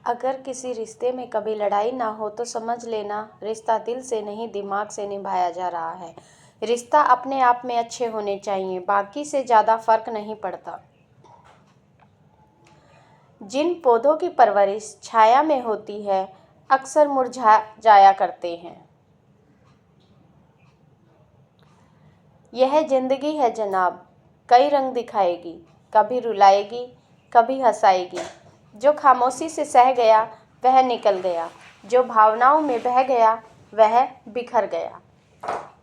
अगर किसी रिश्ते में कभी लड़ाई ना हो तो समझ लेना रिश्ता दिल से नहीं दिमाग से निभाया जा रहा है। रिश्ता अपने आप में अच्छे होने चाहिए, बाकी से ज़्यादा फर्क नहीं पड़ता। जिन पौधों की परवरिश छाया में होती है अक्सर मुरझा जाया करते हैं। यह जिंदगी है जनाब, कई रंग दिखाएगी, कभी रुलाएगी कभी हंसाएगी। जो खामोशी से सह गया वह निकल गया, जो भावनाओं में बह गया वह बिखर गया।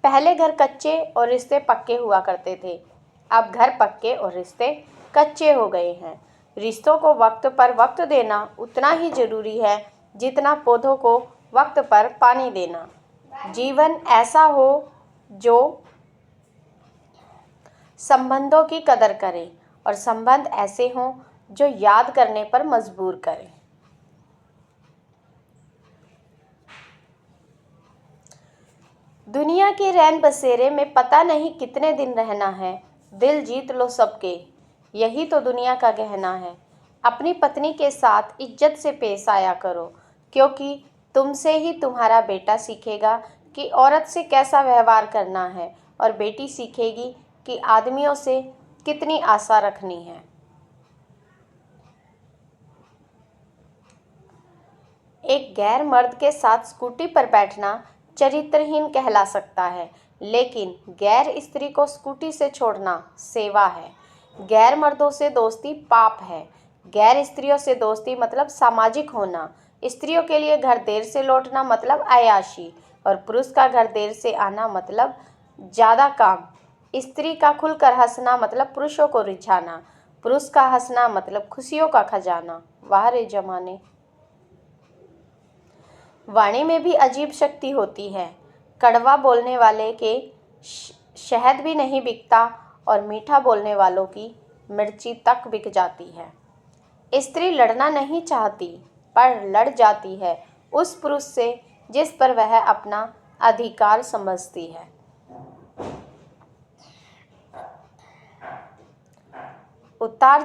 पहले घर कच्चे और रिश्ते पक्के हुआ करते थे, अब घर पक्के और रिश्ते कच्चे हो गए हैं। रिश्तों को वक्त पर वक्त देना उतना ही जरूरी है जितना पौधों को वक्त पर पानी देना। जीवन ऐसा हो जो संबंधों की कदर करे और संबंध ऐसे हों जो याद करने पर मजबूर करें। दुनिया के रैन बसेरे में पता नहीं कितने दिन रहना है, दिल जीत लो सबके, यही तो दुनिया का गहना है। अपनी पत्नी के साथ इज्जत से पेश आया करो, क्योंकि तुमसे ही तुम्हारा बेटा सीखेगा कि औरत से कैसा व्यवहार करना है और बेटी सीखेगी कि आदमियों से कितनी आशा रखनी है। एक गैर मर्द के साथ स्कूटी पर बैठना चरित्रहीन कहला सकता है, लेकिन गैर स्त्री को स्कूटी से छोड़ना सेवा है। गैर मर्दों से दोस्ती पाप है, गैर स्त्रियों से दोस्ती मतलब सामाजिक होना। स्त्रियों के लिए घर देर से लौटना मतलब अय्याशी और पुरुष का घर देर से आना मतलब ज़्यादा काम। स्त्री का खुलकर हंसना मतलब पुरुषों को रिझाना, पुरुष का हंसना मतलब खुशियों का खजाना। वाह रे जमाने। वाणी में भी अजीब शक्ति होती है। कड़वा बोलने वाले के शहद भी नहीं बिकता और मीठा बोलने वालों की मिर्ची तक बिक जाती है। स्त्री लड़ना नहीं चाहती पर लड़ जाती है उस पुरुष से जिस पर वह अपना अधिकार समझती है। उतार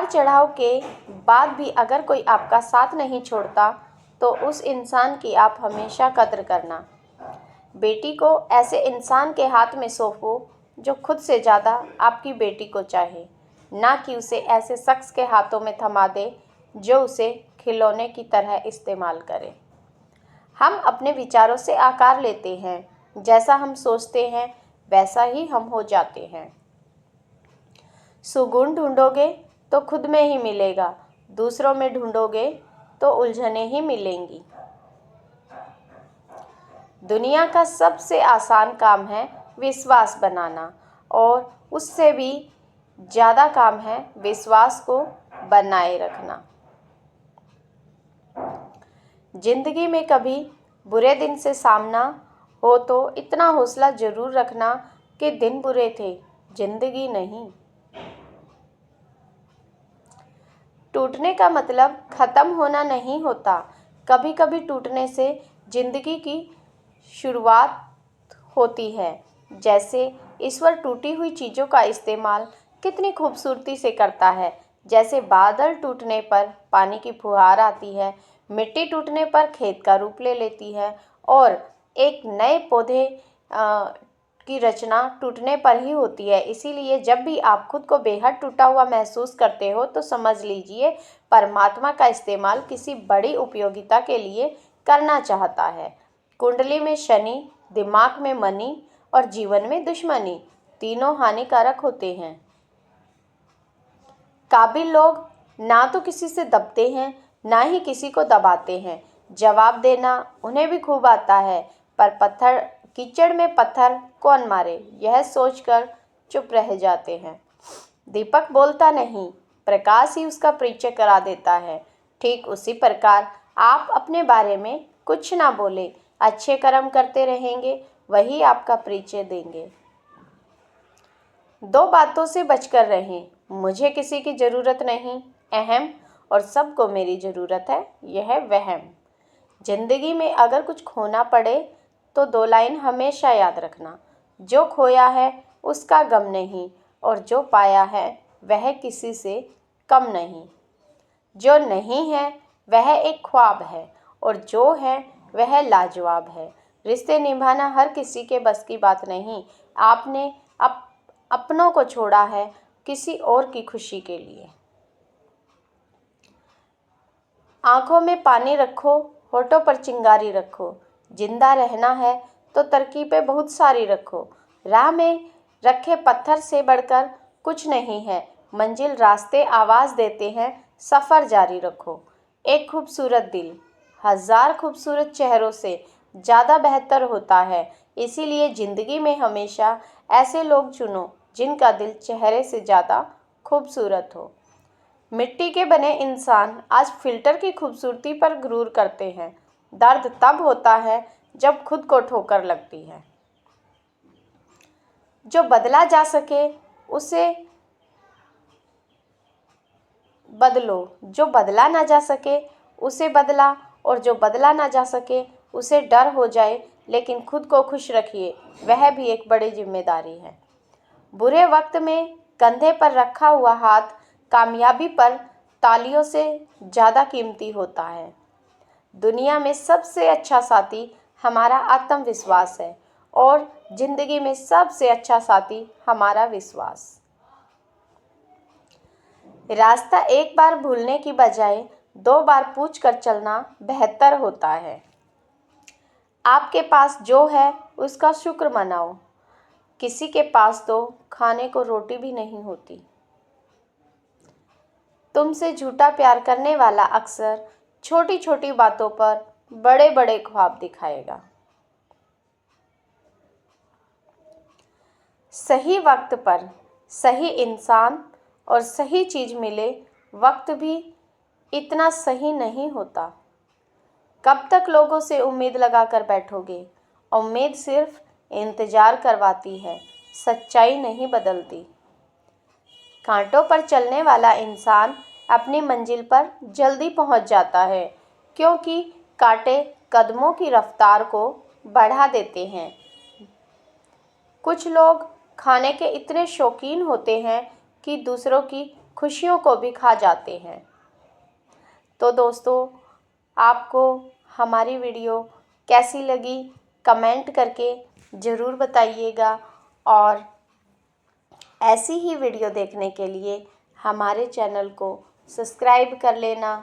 चढ़ाव के बाद भी अगर कोई आपका साथ नहीं छोड़ता तो उस इंसान की आप हमेशा कद्र करना। बेटी को ऐसे इंसान के हाथ में सौंपो जो खुद से ज़्यादा आपकी बेटी को चाहे, ना कि उसे ऐसे शख्स के हाथों में थमा दे जो उसे खिलौने की तरह इस्तेमाल करे। हम अपने विचारों से आकार लेते हैं, जैसा हम सोचते हैं वैसा ही हम हो जाते हैं। सुगुण ढूंढोगे तो खुद में ही मिलेगा, दूसरों में ढूंढोगे तो उलझनें ही मिलेंगी। दुनिया का सबसे आसान काम है विश्वास बनाना और उससे भी ज़्यादा काम है विश्वास को बनाए रखना। जिंदगी में कभी बुरे दिन से सामना हो तो इतना हौसला जरूर रखना कि दिन बुरे थे, जिंदगी नहीं। टूटने का मतलब ख़त्म होना नहीं होता, कभी कभी टूटने से जिंदगी की शुरुआत होती है। जैसे ईश्वर टूटी हुई चीज़ों का इस्तेमाल कितनी खूबसूरती से करता है। जैसे बादल टूटने पर पानी की फुहार आती है, मिट्टी टूटने पर खेत का रूप ले लेती है और एक नए पौधे की रचना टूटने पर ही होती है। इसीलिए जब भी आप खुद को बेहद टूटा हुआ महसूस करते हो तो समझ लीजिए परमात्मा का इस्तेमाल किसी बड़ी उपयोगिता के लिए करना चाहता है। कुंडली में शनि, दिमाग में मनी और जीवन में दुश्मनी, तीनों हानिकारक होते हैं। काबिल लोग ना तो किसी से दबते हैं ना ही किसी को दबाते हैं। जवाब देना उन्हें भी खूब आता है, पर कीचड़ में पत्थर कौन मारे यह सोचकर चुप रह जाते हैं। दीपक बोलता नहीं, प्रकाश ही उसका परिचय करा देता है। ठीक उसी प्रकार आप अपने बारे में कुछ ना बोले, अच्छे कर्म करते रहेंगे, वही आपका परिचय देंगे। दो बातों से बचकर रहें, मुझे किसी की ज़रूरत नहीं अहम, और सबको मेरी ज़रूरत है यह वहम। जिंदगी में अगर कुछ खोना पड़े तो दो लाइन हमेशा याद रखना, जो खोया है उसका गम नहीं और जो पाया है वह किसी से कम नहीं। जो नहीं है वह एक ख्वाब है और जो है वह लाजवाब है। रिश्ते निभाना हर किसी के बस की बात नहीं। आपने अपनों को छोड़ा है किसी और की खुशी के लिए। आंखों में पानी रखो, होठों पर चिंगारी रखो। जिंदा रहना है तो तरकीबें बहुत सारी रखो। राह में रखे पत्थर से बढ़कर कुछ नहीं है। मंजिल रास्ते आवाज़ देते हैं, सफ़र जारी रखो। एक खूबसूरत दिल हज़ार खूबसूरत चेहरों से ज़्यादा बेहतर होता है। इसीलिए ज़िंदगी में हमेशा ऐसे लोग चुनो जिनका दिल चेहरे से ज़्यादा खूबसूरत हो। मिट्टी के बने इंसान आज फ़िल्टर की खूबसूरती पर गुरूर करते हैं। दर्द तब होता है जब खुद को ठोकर लगती है। जो बदला जा सके उसे बदलो, जो बदला ना जा सके उसे बदला, और जो बदला ना जा सके उसे डर हो जाए लेकिन खुद को खुश रखिए, वह भी एक बड़ी जिम्मेदारी है। बुरे वक्त में कंधे पर रखा हुआ हाथ कामयाबी पर तालियों से ज़्यादा कीमती होता है। दुनिया में सबसे अच्छा साथी हमारा आत्मविश्वास है और ज़िंदगी में सबसे अच्छा साथी हमारा विश्वास। रास्ता एक बार भूलने की बजाय 2 बार पूछ कर चलना बेहतर होता है। आपके पास जो है उसका शुक्र मनाओ। किसी के पास तो खाने को रोटी भी नहीं होती। तुमसे झूठा प्यार करने वाला अक्सर छोटी छोटी बातों पर बड़े बड़े ख्वाब दिखाएगा। सही वक्त पर सही इंसान और सही चीज़ मिले, वक्त भी इतना सही नहीं होता। कब तक लोगों से उम्मीद लगा कर बैठोगे? उम्मीद सिर्फ इंतज़ार करवाती है, सच्चाई नहीं बदलती। कांटों पर चलने वाला इंसान अपनी मंजिल पर जल्दी पहुंच जाता है, क्योंकि कांटे कदमों की रफ्तार को बढ़ा देते हैं। कुछ लोग खाने के इतने शौकीन होते हैं कि दूसरों की खुशियों को भी खा जाते हैं। तो दोस्तों, आपको हमारी वीडियो कैसी लगी कमेंट करके ज़रूर बताइएगा, और ऐसी ही वीडियो देखने के लिए हमारे चैनल को सब्सक्राइब कर लेना।